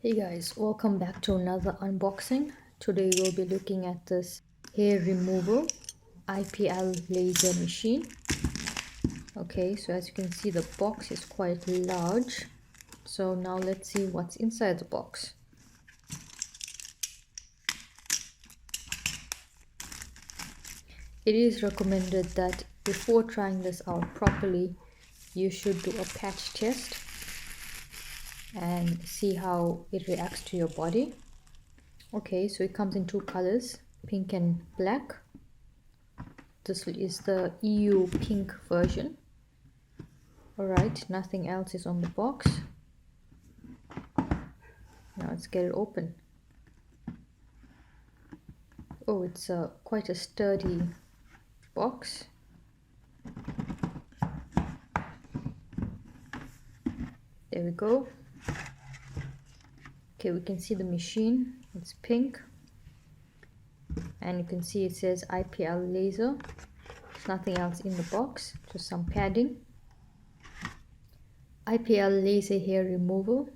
Hey guys, welcome back to another unboxing. Today we'll be looking at this hair removal IPL laser machine. Okay, so as you can see, the box is quite large. So now let's see what's inside the box. It is recommended that before trying this out properly, you should do a patch test and see how it reacts to your body. Okay, so it comes in two colors, pink and black. This is the EU pink version. Alright, nothing else is on the box. Now let's get it open. Oh, it's quite a sturdy box. There we go. Okay, we can see the machine. It's pink. And you can see it says IPL laser. There's nothing else in the box, just some padding. IPL laser hair removal.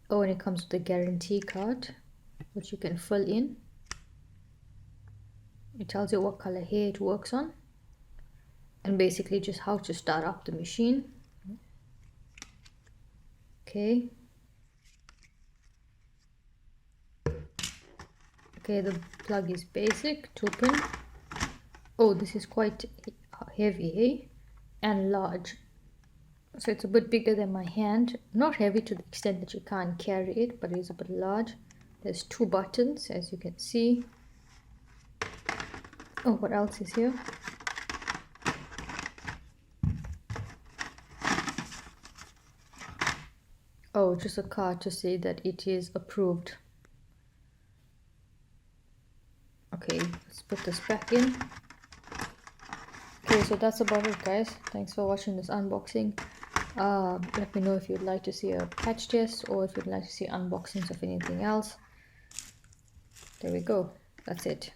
Oh, and it comes with a guarantee card, which you can fill in. It tells you what color hair it works on, and basically just how to start up the machine. Okay. Okay, the plug is basic, 2-pin. Oh, this is quite heavy, eh? And large. So it's a bit bigger than my hand. Not heavy to the extent that you can't carry it, but it is a bit large. There's 2 buttons, as you can see. Oh, what else is here? Oh, just a card to say that it is approved. Okay, let's put this back in. Okay, so that's about it, guys. Thanks for watching this unboxing. Let me know if you'd like to see a patch test or if you'd like to see unboxings of anything else. There we go. That's it.